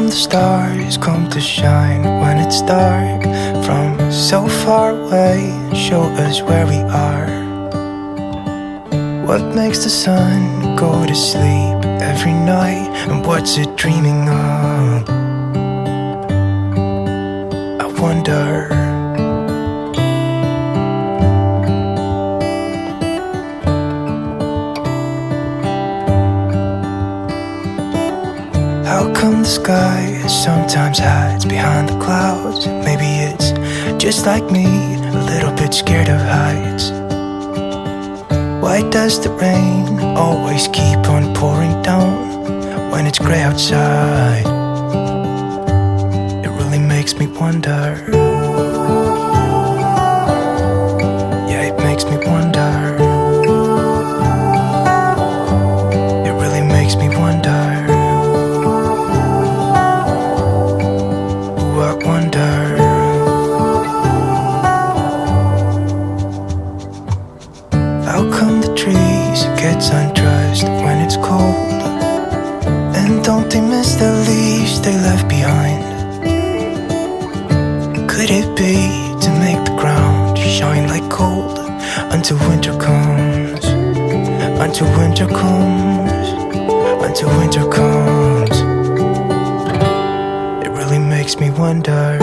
come the stars come to shine when it's dark from so far away and show us where we are? What makes the sun go to sleep every night, and what's it dreaming of? I wonder. How come the sky sometimes hides behind the clouds? Maybe it's just like me, a little bit scared of heights. Why does the rain always keep on pouring down when it's grey outside? It really makes me wonder. Yeah, it makes me wonder. It really makes me wonder. Ooh, I wonder. How come the trees get undressed when it's cold? And don't they miss the leaves they left behind? Could it be to make the ground shine like gold until winter comes? Until winter comes. Until winter comes. It really makes me wonder.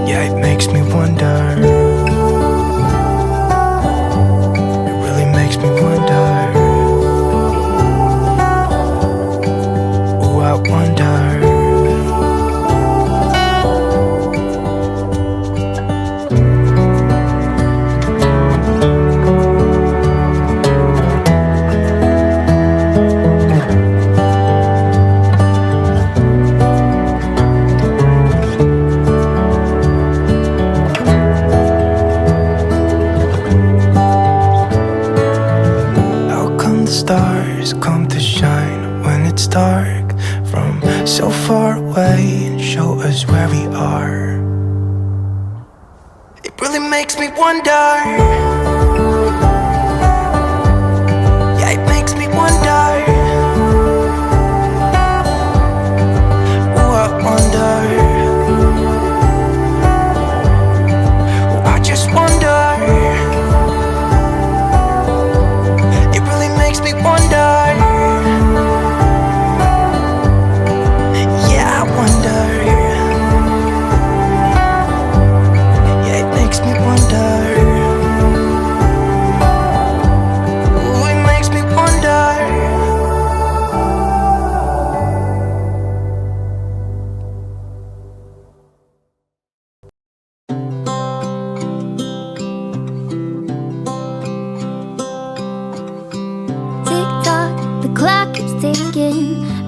Yeah, it makes me wonder. Makes me wonder. Ooh, I wonder. Stars come to shine when it's dark from so far away and show us where we are. It really makes me wonder. Yeah, it makes me wonder. Ooh, I wonder. Ooh, I just wonder. Wonder. Yeah, I wonder. Yeah, it makes me wonder. Ooh, it makes me wonder.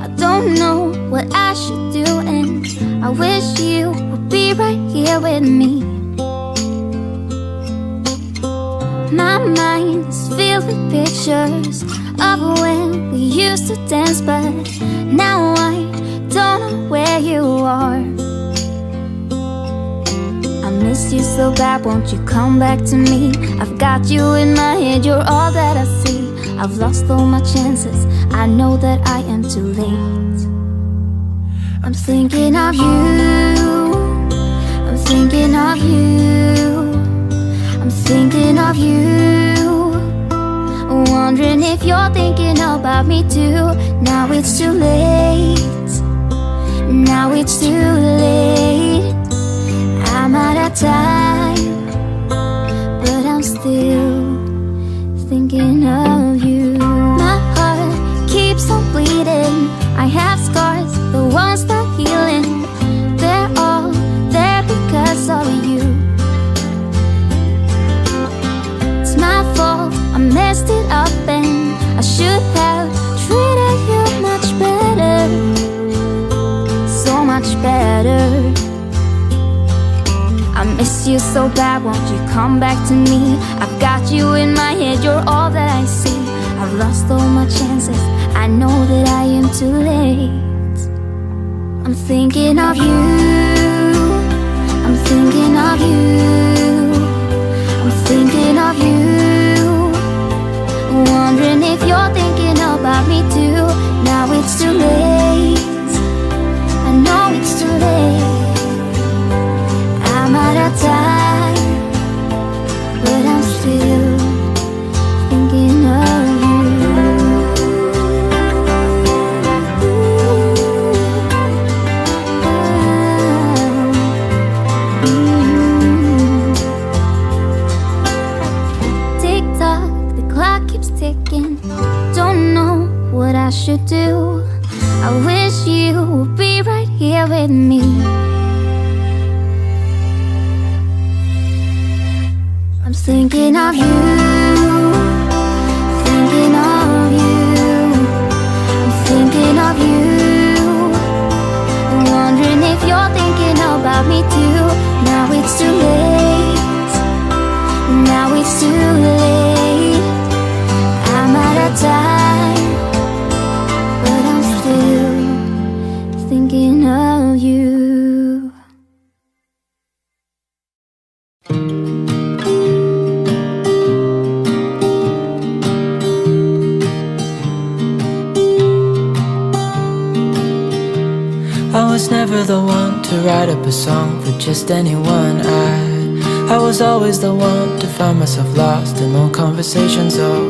I don't know what I should do, and I wish you would be right here with me. My mind is filled with pictures of when we used to dance, but now I don't know where you are. I miss you so bad, won't you come back to me? I've got you in my head, you're all that I see. I've lost all my chances, I know that I am too late. I'm thinking of you, I'm thinking of you, I'm thinking of you, wondering if you're thinking about me too. Now it's too late, now it's too late. I'm out of time, but I'm still thinking of you. My heart keeps on bleeding. I have scars, the ones that healing. They're all there because of you. It's my fault, I messed it up, and I should have treated you much better, so much better. I miss you so bad, won't you come back to me? I've got you in my head, you're all that I see. I've lost all my chances, I know that I am too late. I'm thinking of you, I'm thinking of you, I'm thinking of you, wondering if you're thinking about me too. Now it's too late. Thinking of you, thinking of you, I'm thinking of you, wondering if you're thinking about me too. Now it's too late, now it's too late. I'm out of time, but I'm still thinking of you. I was never the one to write up a song for just anyone. I was always the one to find myself lost in long conversations. Oh,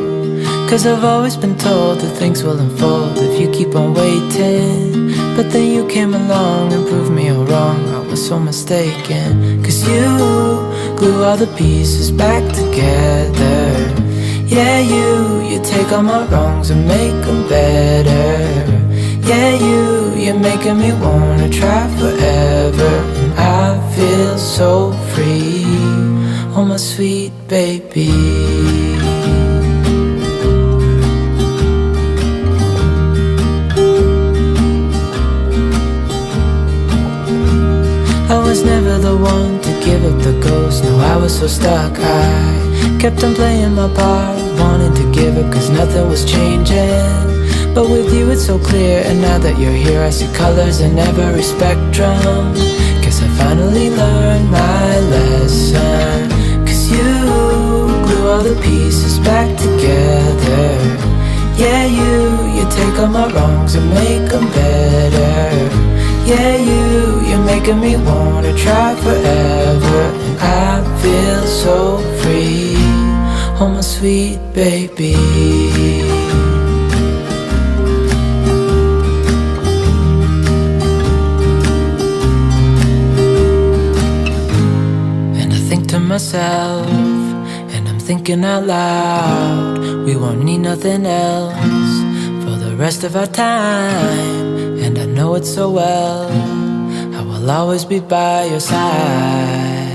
'cause I've always been told that things will unfold if you keep on waiting. But then you came along and proved me all wrong. I was so mistaken, 'cause you glue all the pieces back together. Yeah, you take all my wrongs and make them better. Yeah, you're making me wanna try forever. And I feel so free, oh my sweet baby. I was never the one to give up the ghost. No, I was so stuck. I kept on playing my part, wanting to give up 'cause nothing was changing. But with you it's so clear, and now that you're here I see colors in every spectrum. Guess I finally learned my lesson, 'cause you glue all the pieces back together. Yeah, you take all my wrongs and make them better. Yeah, you're making me wanna try forever. And I feel so free, oh my sweet baby. Myself, and I'm thinking out loud, we won't need nothing else for the rest of our time. And I know it so well, I will always be by your side.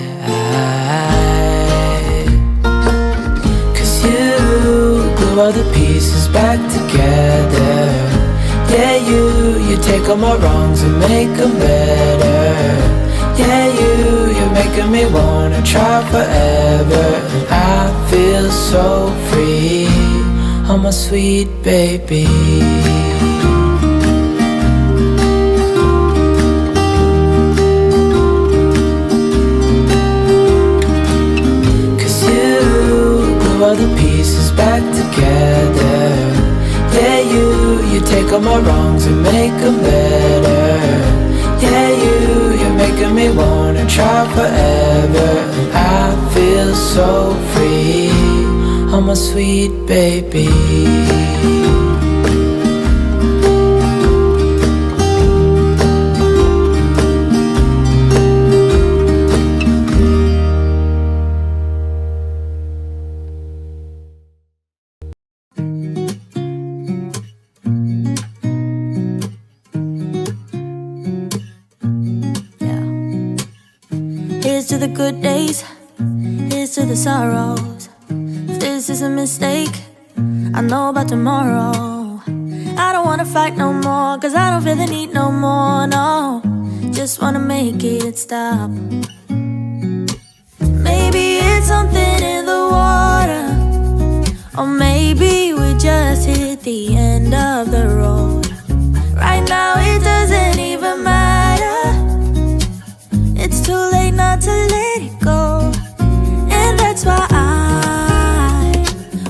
'Cause you glue all the pieces back together. Yeah, you take all my wrongs and make them better. Yeah, you're making me wanna try forever. And I feel so free, oh my sweet baby. All the pieces back together. Yeah, you take all my wrongs and make them better. Yeah, you're making me wanna try forever. And I feel so free, oh my sweet baby. To the good days, here's to the sorrows. If this is a mistake, I know about tomorrow. I don't wanna fight no more, 'cause I don't feel the need no more, no. Just wanna make it stop. Maybe it's something in the water, or maybe we just hit the end of the road. Right now it doesn't even matter. It's too late not to let it go. And that's why I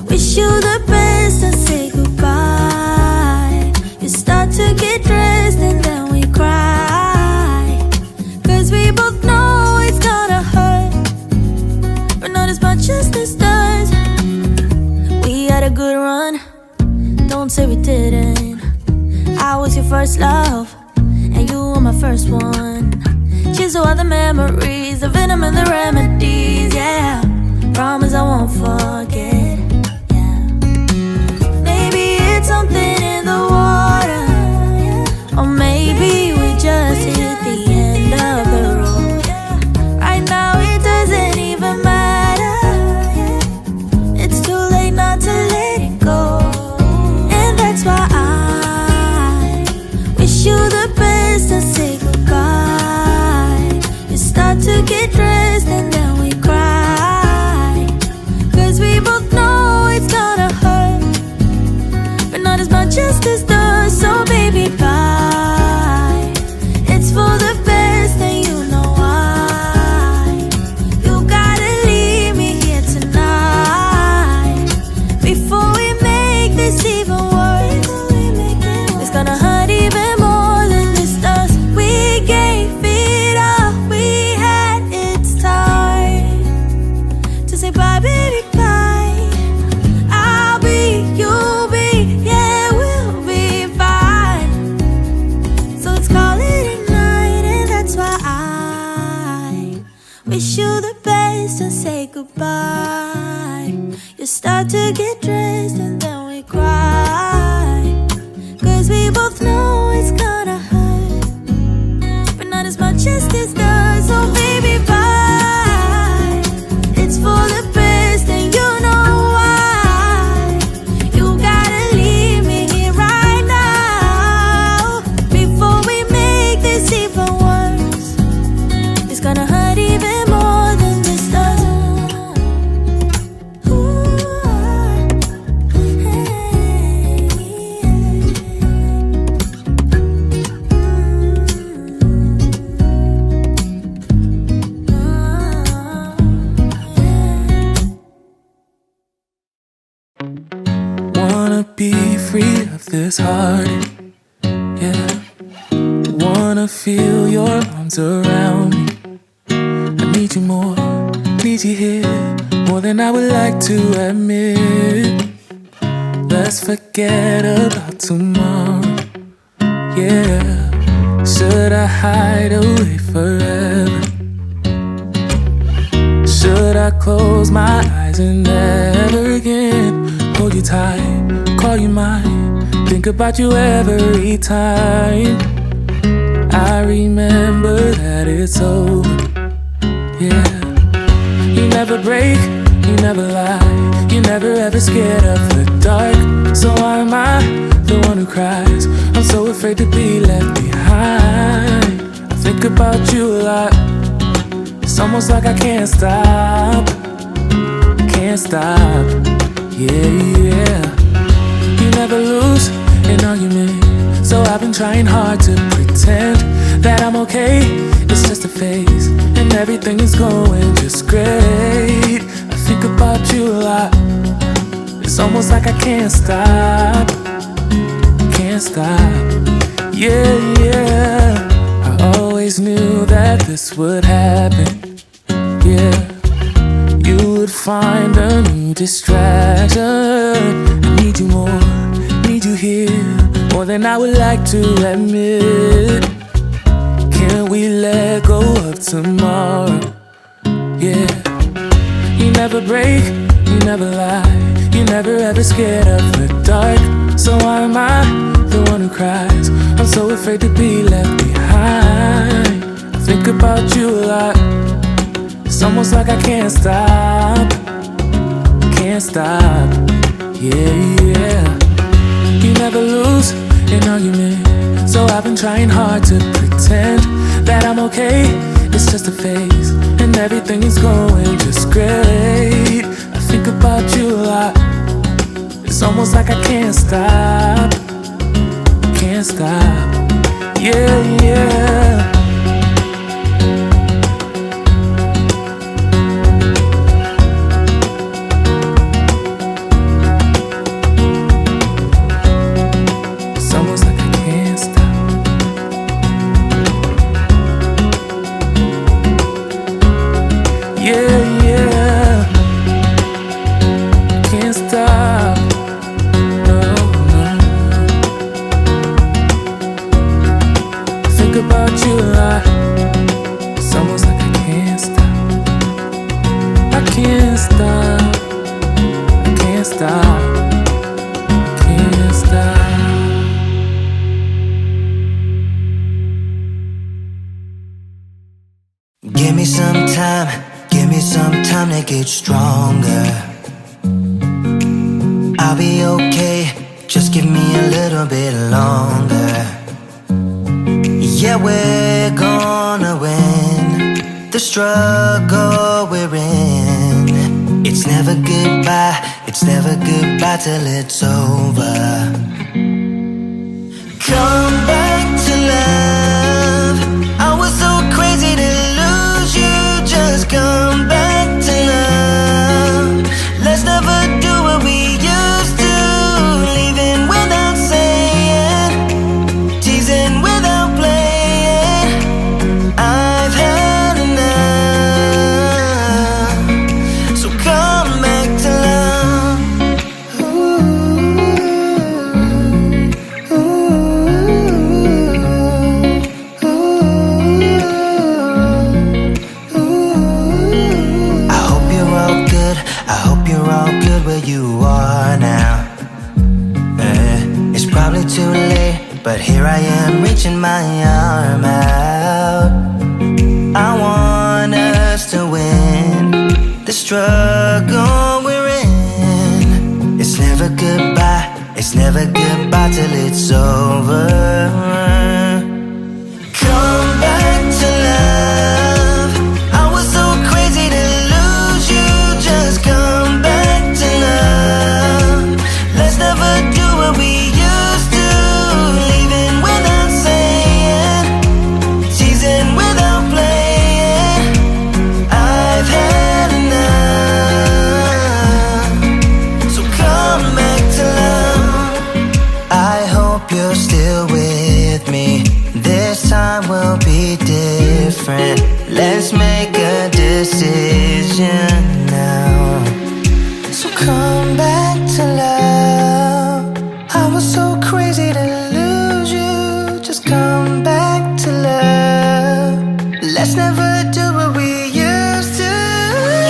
wish you the best and say goodbye. You start to get dressed and then we cry, 'cause we both know it's gonna hurt, but not as much as this does. We had a good run, don't say we didn't. I was your first love, and you were my first one. Cheers to all the memories, the venom and the remedies, yeah. Promise I won't forget, yeah. Maybe it's something in the water, yeah. Or maybe we just hit the end of the road, yeah. Right now it doesn't even matter, yeah. start to get dressed and then we cry, 'cause we both know it's gonna hurt, but not as much as this does. So baby, bye. It's for the best and you know why. You gotta leave me here tonight before we make this even worse. It's gonna hurt even more than this does. We gave it all we had. It's time to say bye, baby, bye. I'll be, you'll be, yeah, we'll be fine. So let's call it a night, and that's why I wish you the best and say goodbye. You start to get dressed and then we cry, 'cause we both know it's gonna hurt, but not as much as this does. So baby, bye. It's for the best and you know why. You gotta leave me here right now before we make this even worse. It's gonna hurt even more than this does. Wanna be free of this heart, yeah. Wanna feel your arms around me. I need you more, need you here, more than I would like to admit. Let's forget about tomorrow, yeah. Should I hide away forever? Should I close my eyes and never again hold you tight, call you mine, think about you every time? I remember that it's over, yeah. You never break, you never lie, you never ever scared of the dark. So why am I the one who cries? I'm so afraid to be left behind. I think about you a lot. It's almost like I can't stop, can't stop, yeah, yeah. You never lose an argument, so I've been trying hard to pretend that I'm okay. It's just a phase, and everything is going just great. I think about you a lot. It's almost like I can't stop, can't stop, yeah, yeah. I always knew that this would happen, yeah. You would find a new distraction. I need you more, need you here, more than I would like to admit. Can we let go of tomorrow, yeah. You never break, you never lie, you never ever scared of the dark. So why am I the one who cries? I'm so afraid to be left behind. I think about you a lot. It's almost like I can't stop, can't stop, yeah, yeah. You never lose an argument, so I've been trying hard to pretend that I'm okay. It's just a phase, and everything is going just great. I think about you a lot. It's almost like I can't stop, can't stop, yeah, yeah. Give me some time to get stronger. I'll be okay, just give me a little bit longer. Yeah, we're gonna win. the struggle we're in. It's never goodbye, it's never goodbye till it's over. Come back to love. I was so crazy to lose you. Just come back to love. Let's never do what we used to. Leaving without saying, teasing without playing. I've had enough. So come back to love. I hope you're all good. I hope you're all good where you are now. It's probably too late, but here I am reaching my arm out. I want us to win the struggle we're in. It's never goodbye, it's never goodbye till it's over. Come back to love. I was so crazy to lose you. Just come back to love. Let's never do what we used to. Leaving without saying, teasing without playing. I've had enough. So come back to love. I hope you're still with me. This time will be different. Let's make a decision now. So come back to love. I was so crazy to lose you. Just come back to love. Let's never do what we used to.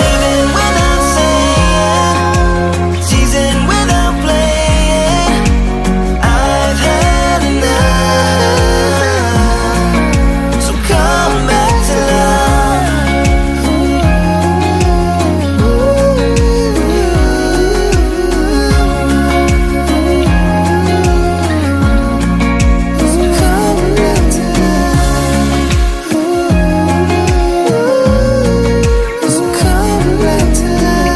Leaving without saying, teasing without playing. I've had enough. So come back to love. So come back to love. So come back to love.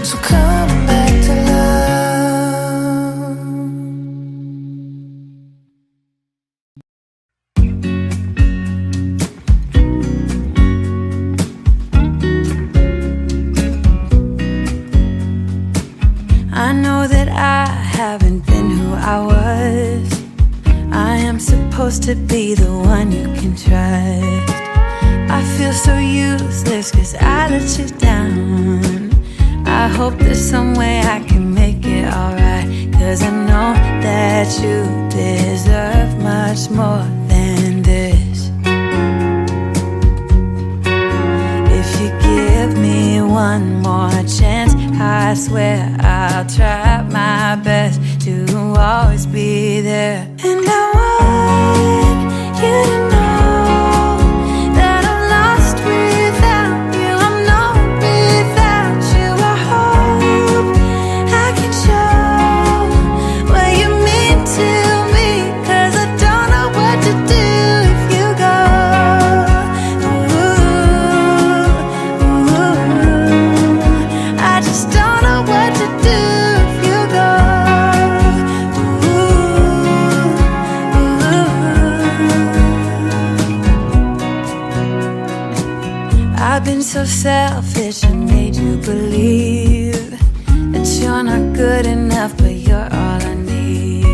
So come back to love. I know that I haven't been who I was. I am supposed to be the one you can trust. I feel so useless cause I let you down. I hope there's some way I can make it alright, cause I know that you deserve much more than this. If you give me one more chance, I swear I'll try my best to always be there. And I want you to know that I'm lost without you. I'm not without you. I hope I can show what you mean to me, cause I don't know what to do if you go. Ooh, I just don't know what to do if you go. I've been so selfish and made you believe that you're not good enough, but you're all I need.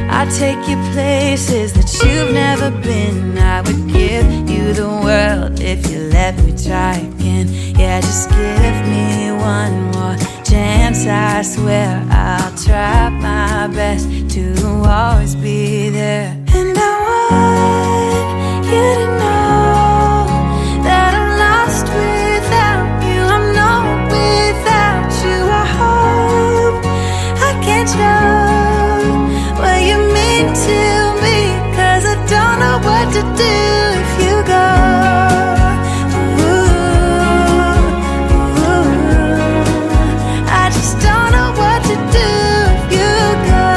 I take you places that you've never been. I would give you the world if you let me try again. Yeah, just give me one more chance. I swear I'll try my best to always be there. And I want you to know that I'm lost without you. I'm not without you. I hope I can show what you mean to me, cause I don't know what to do if you go. I just don't know what to do if you go.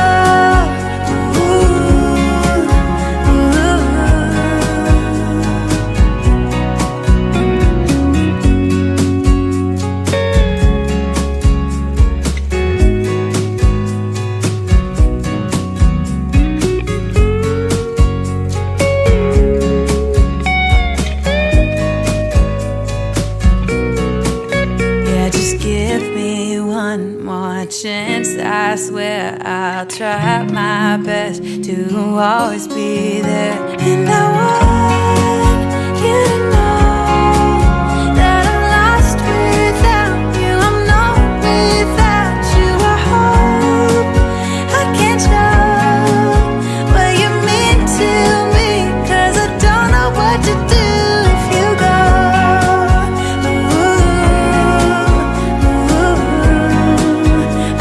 always be there. And I want you to know that I'm lost without you. I'm not without you. I hope I can show what you mean to me, 'cause I don't know what to do if you go.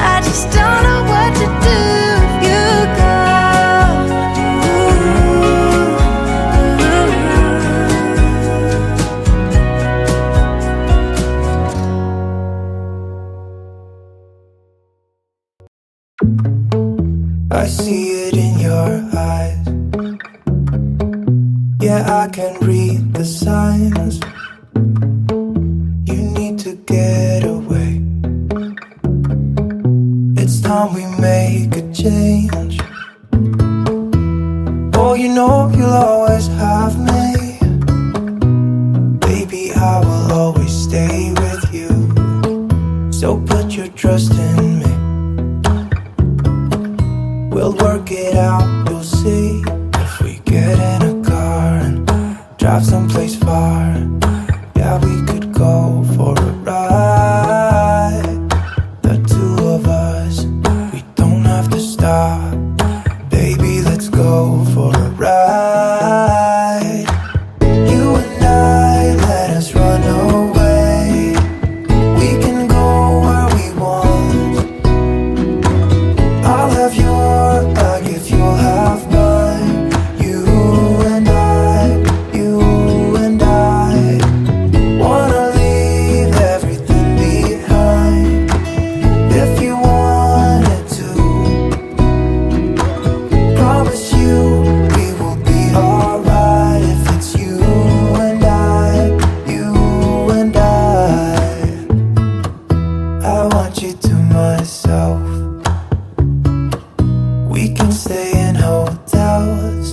I just don't know what to do if you go. I see it in your eyes. Yeah, I can read the signs. You need to get away. It's time we make a change. Oh, you know you'll always have me. Baby, I will always stay with you. So put your trust in me. We'll work it out, you'll see. If we get in a car and drive someplace far, yeah, we could go for a ride. The two of us, we don't have to stop. Baby, let's go for a ride. You and I, let us run away. We can go where we want. I'll have your back if you'll have mine. You and I, you and I wanna leave everything behind. If you wanted to, promise you we will be alright. If it's you and I, you and I want you to myself. We can stay in hotels,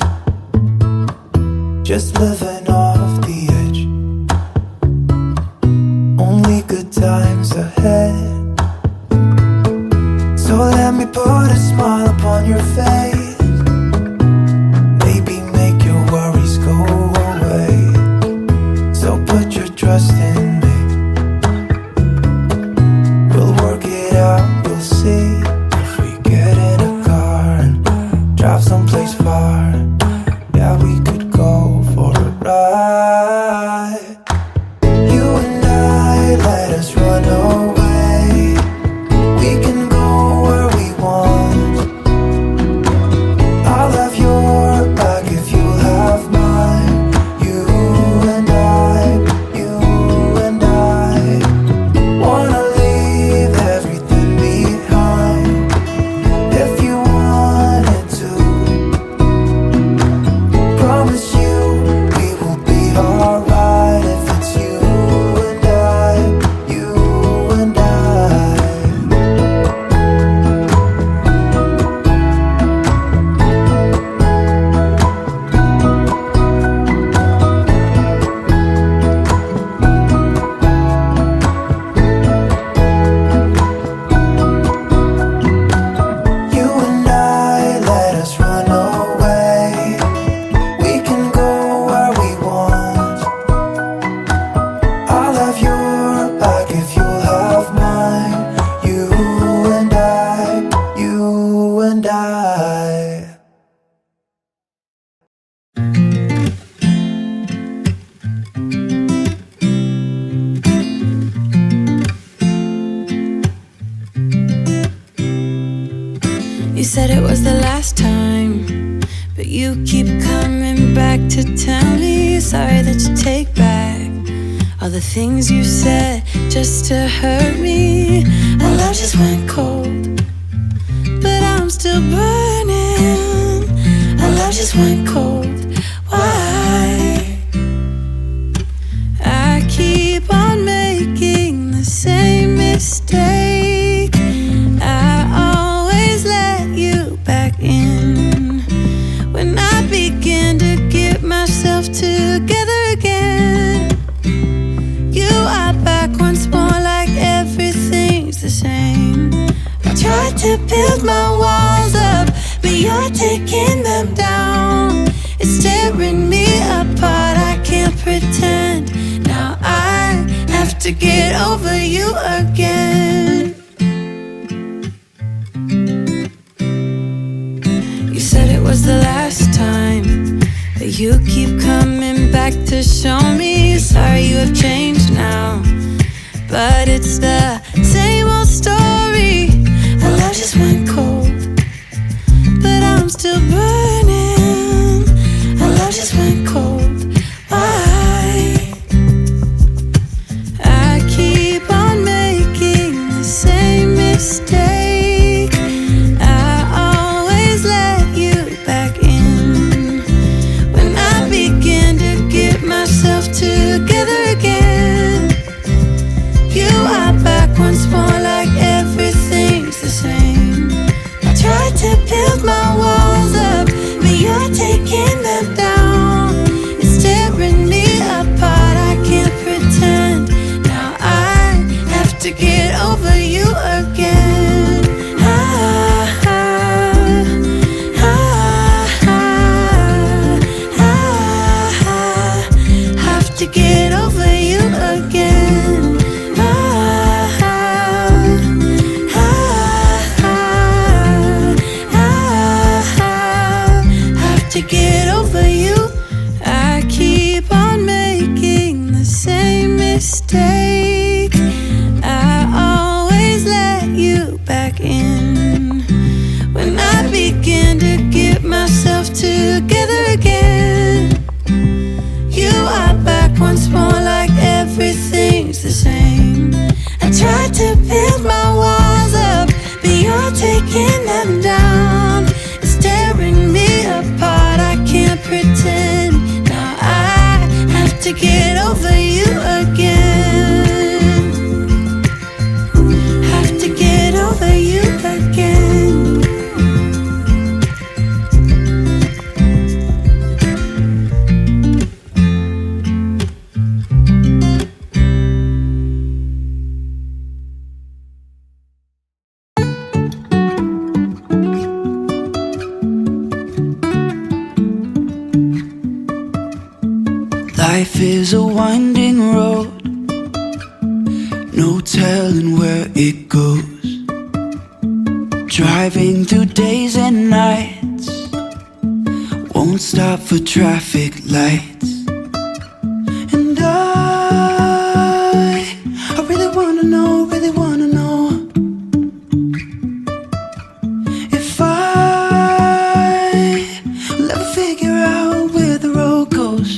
just living off the edge. Only good times ahead. So let me put a smile upon your face. Maybe make your worries go away. So put your trust in me. We'll work it out, you'll see. If we get in a car and drive someplace far, yeah, we could go for a ride. You and I, let us run away. We can go where we want. I'll have your back if you'll have mine. You and I, you and I wanna leave everything behind. If you wanted to, promise you we will be alright. If it's you and I, you and I. You and I, let us run away. We can go where we want. I'll have your back if you'll have mine. You and I, you and I. You said it was the last time, but you keep coming back to tell me sorry that you take back all the things you said just to hurt me. Our love just went cold, but I'm still burning. Our love just went cold. Why? I keep on making the same mistake. I always let you back in when I begin to get myself together again. You are back once more, like everything's the same. I tried to build my walls up, but you're taking them down. pretend. Now I have to get over you again. You said it was the last time, but you keep coming back to show me you're sorry you have changed now. But it's the same old story. Our love just went cold, but I'm still burning. Our love just went cold. Why? I keep on making the same mistake. I always let you back in when I begin to get myself together again. You are back once more, like everything's the same. I tried to build my walls up, but you're taking them down. It's tearing me apart, I can't pretend. Now I have to get over you again. Have to get over you again. To get over you, I keep on making the same mistake. I always let you back in when I begin to get myself together again. You are back once more, like everything's the same. I tried to build my walls up, but you're taking them down. It's tearing me apart, I can't pretend. Now I have to get over you again. Have to get over you again. Life is a winding road, no telling where it goes. Driving through days and nights, won't stop for traffic lights. And I really wanna know, if I will ever figure out where the road goes.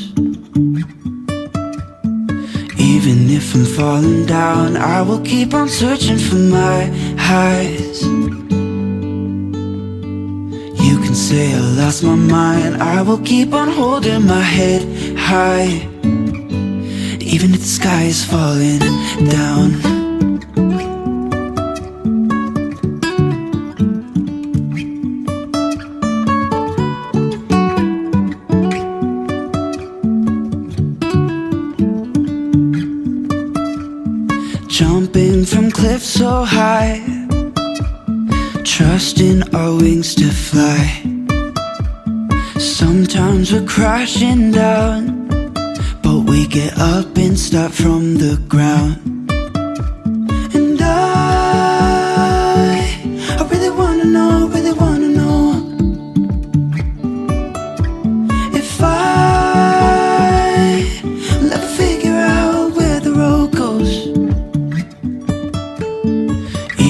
Even if I'm falling down, I will keep on searching for my highs. You can say I lost my mind, I will keep on holding my head high. Even if the sky is falling down. Jumping from cliffs so high, trusting our wings to fly. Sometimes we're crashing down, but we get up and start from the ground. And I really wanna know, if I will ever figure out where the road goes.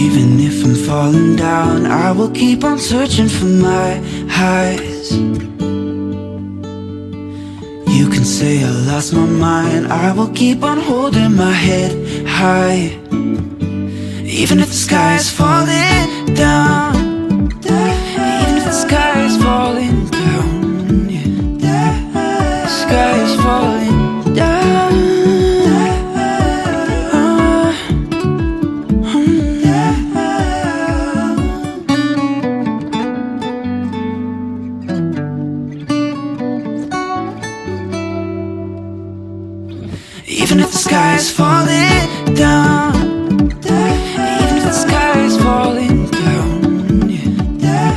Even if I'm falling down, I will keep on searching for my highs. You can say I lost my mind, I will keep on holding my head high. Even if the sky is falling down, even if the sky is falling down, yeah. The sky is falling down. Even if the sky is falling down, even if the sky is falling down, yeah.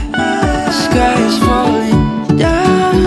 The sky is falling down.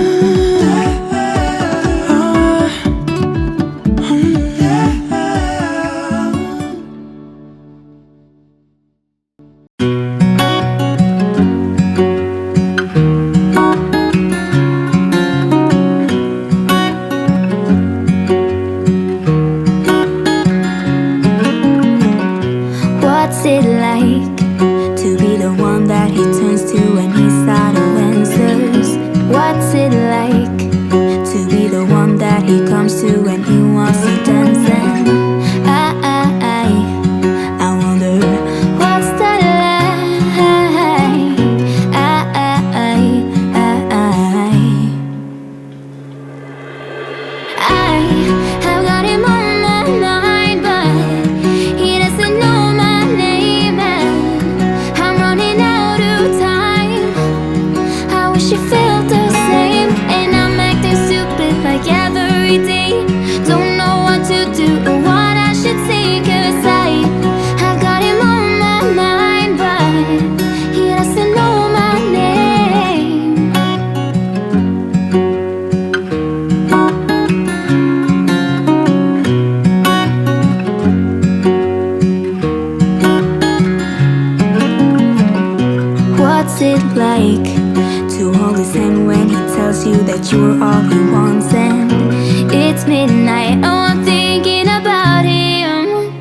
it's midnight. Oh, I'm thinking about him.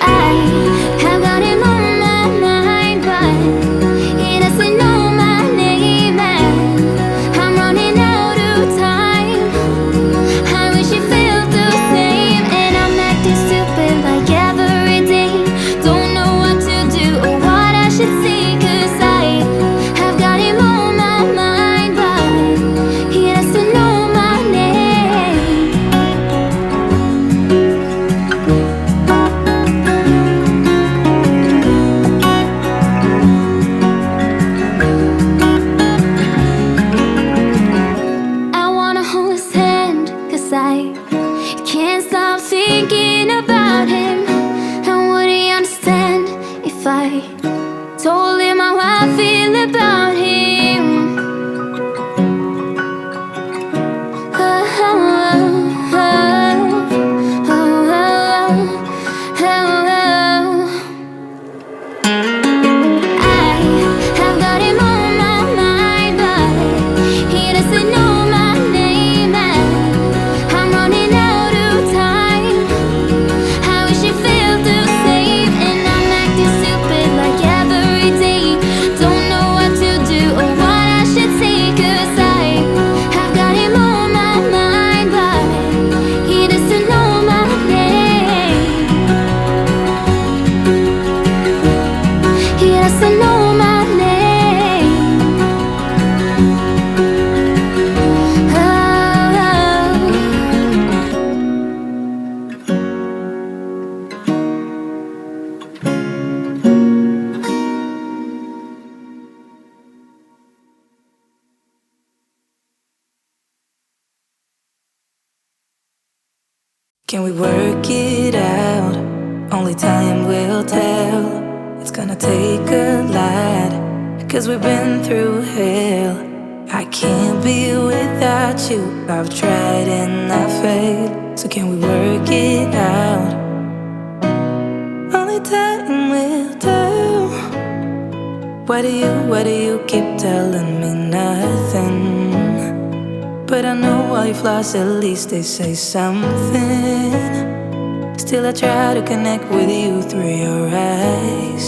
I have got him on my mind, but he doesn't know my name, and I'm running out of time. I wish he felt the same, and I'm acting stupid like every day. Don't know what to do or what I should say, 'cause I have got him on my mind, but he doesn't know my name. I wanna hold his hand, 'cause I can't stop thinking about him. And would he understand if I told him how I feel about him? Oh, oh, oh, oh, oh, oh. I have got him on my mind, but he doesn't know my name, and I'm running out of time. I wish he felt the same, and I'm acting stupid like every day. Don't know what to do or what I should say, 'cause I have got him on my mind, but he doesn't know my name. He doesn't know my name. Can we work it out? Only time will tell. It's gonna take a lot, 'cause we've been through hell. I can't be without you. I've tried and I failed. So can we work it out? Only time will tell. Why do you keep telling me nothing? But I know all your flaws, at least they say something. Still I try to connect with you through your eyes.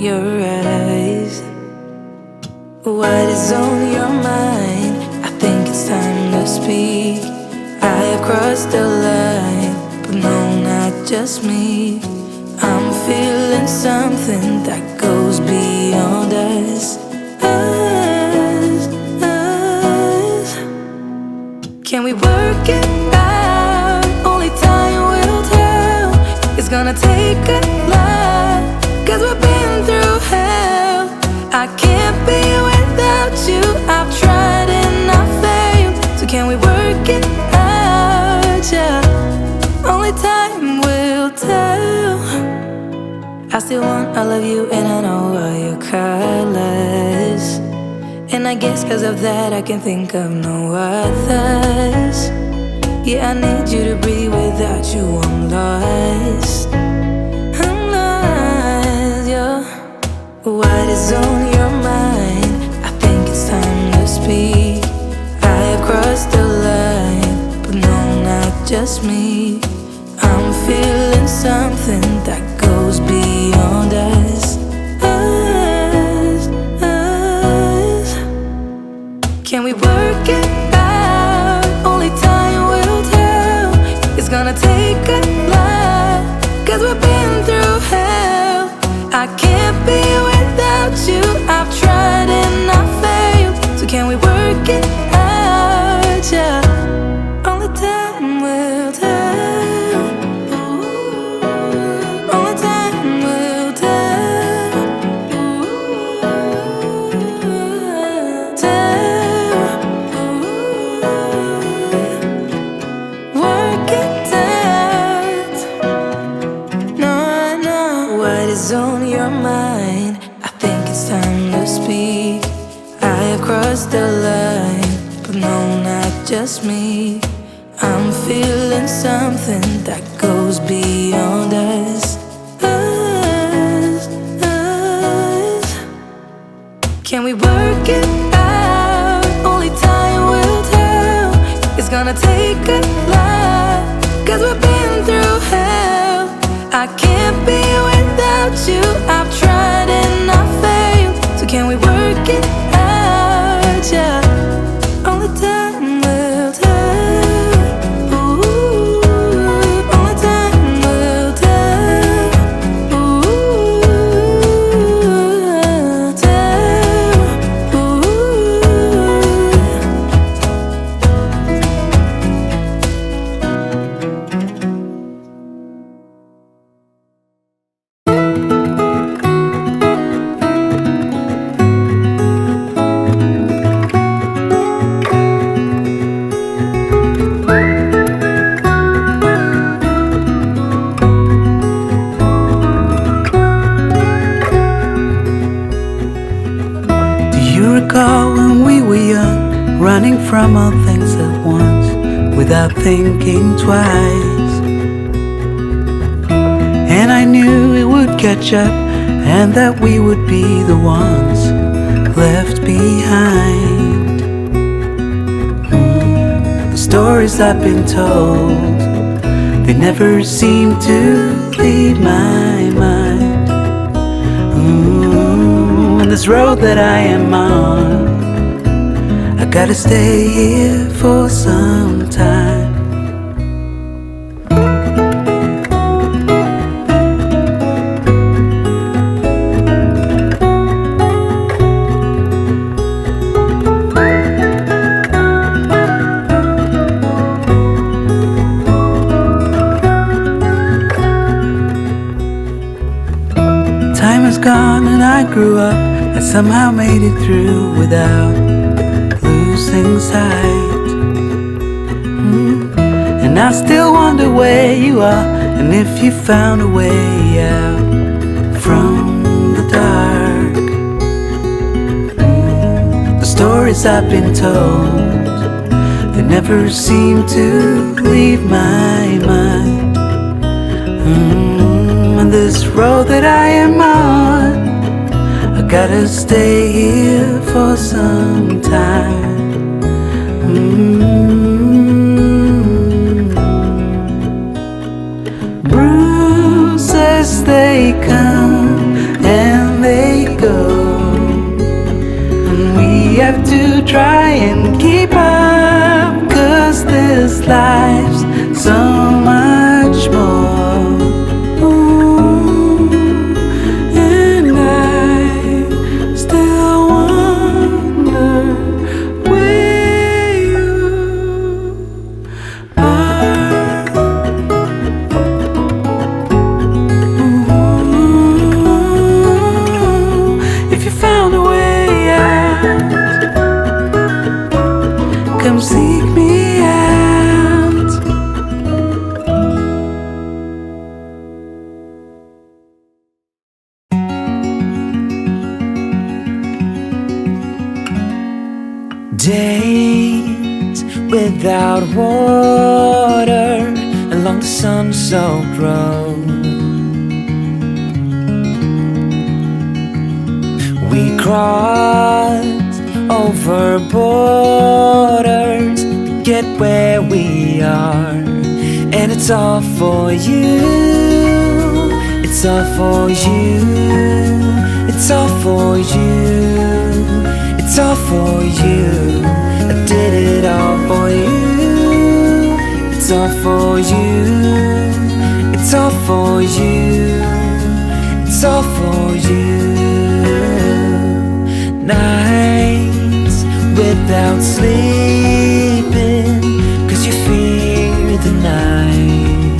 Your eyes. What is on your mind? I think it's time to speak. I have crossed the line, but no, not just me. I'm feeling something that goes beyond us. Can we work it out? Only time will tell. It's gonna take a lot, 'cause we've been through hell. I can't be without you. I've tried and I failed. So can we work it out? Yeah. Only time will tell. I still want all of you, and I know all your colors. And I guess 'cause of that I can think of no others. Yeah, I need you to breathe. Without you I'm lost. I'm lost, yeah. What is on your mind? I think it's time to speak. I have crossed the line, but no, not just me. I'm feeling something that goes beyond us. Can we work it out? Only time will tell. It's gonna take a lot, 'cause we've been through hell. I can't be without you. I've tried and I failed. So can we work it out? Yeah. Only time will tell. Only time will tell. Work it out. No, I know what is on your mind. I think it's time to speak. I have crossed the line, but no, not just me. I'm feeling something that goes beyond us. Can we work it out? Only time will tell. It's it's gonna take a lot, 'cause we've been through hell. I can't be without you. I've tried and I failed. So can we work it out? Yeah. Only time will tell. Ooh, only time will tell. Ooh, tell. Ooh. Do you recall when we were young, running from all things at once, without thinking twice? And I knew it would catch up, and that we would be the ones left behind. The stories I've been told, they never seem to leave my mind. And this road that I am on, I gotta stay here for some time. Time is gone and I grew up. I somehow made it through without losing sight. And I still wonder where you are, and if you found a way out from the dark. The stories I've been told, they never seem to leave my mind. And this road that I am on, I gotta stay here for some time. Bruises, they come and they go, and we have to try and keep up, 'cause this life's so much more. Seek me out. Days without water along the sun-soaked road. We crossed over borders to get where we are, and it's all for you. It's all for you. It's all for you. It's all for you. I did it all for you. It's all for you. It's all for you. It's all for you. Nights without sleeping, 'cause you fear the night.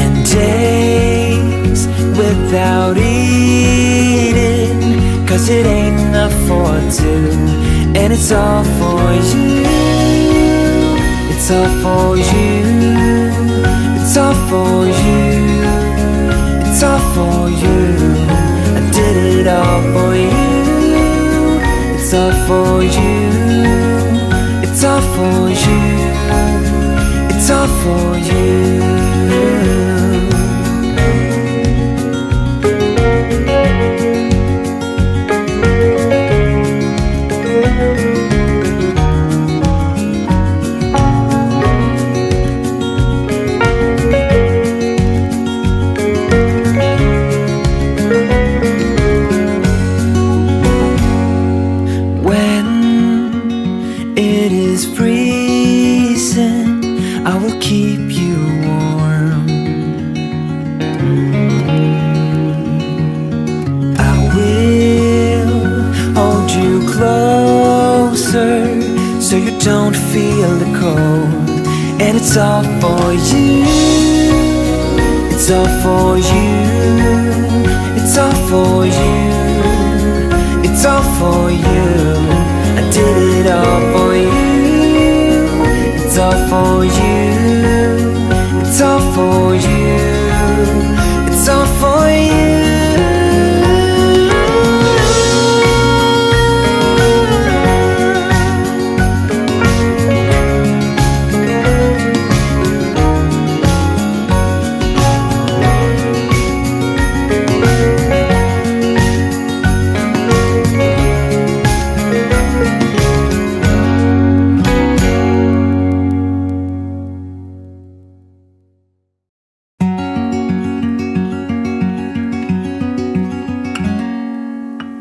And days without eating, 'cause it ain't enough for two. And it's all for you. It's all for you. It's all for you. It's all for you. I did it all for you. It's all for you. It's all for you. It's all for you. so you don't feel the cold. And it's all for you. It's all for you. It's all for you. It's all for you. I did it all for you. It's all for you. It's all for you. It's all for you.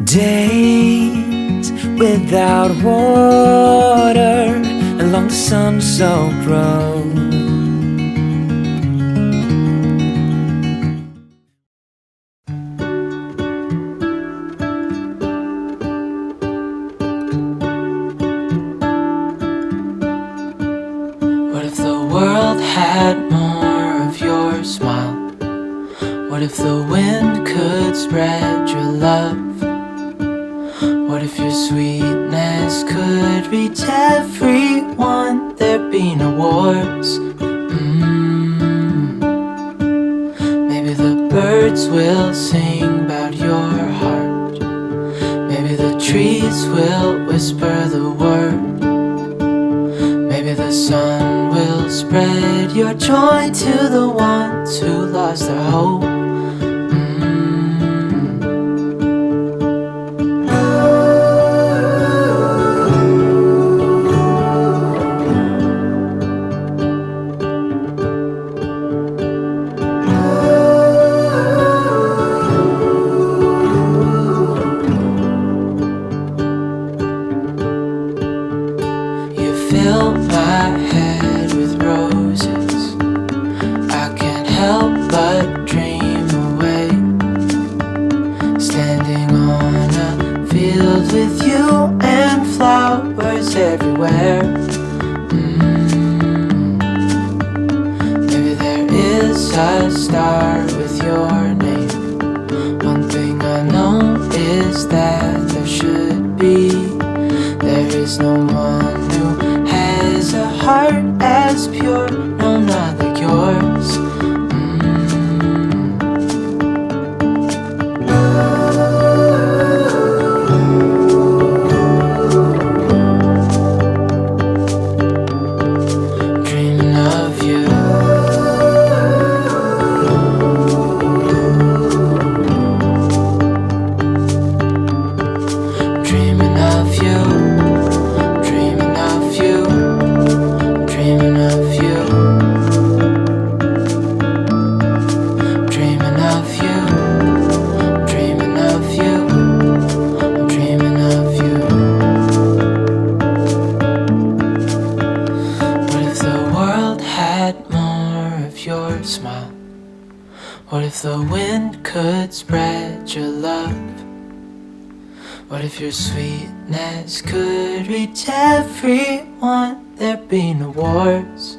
Days without water along the sun-soaked road. What if the world had more of your smile? What if the wind could spread your love? What if your sweetness could reach everyone? There'd be no wars. Maybe the birds will sing about your heart. Maybe the trees will whisper the word. Maybe the sun will spread your joy to the ones who lost their hope. Fill my head with roses. I can't help but dream away, standing on a field with you and flowers everywhere. Maybe there is a star with your name. One thing I know is that there should be. There is no one who has a heart as pure, no, not like yours. Dreaming of you. Dreaming of you. Dreaming of you. Dreaming of you. Dreaming of you. Dreaming of you. I'm dreaming of you. What if the world had more of your smile? What if the wind could spread your love? What if your sweetness could reach everyone? There'd be no wars.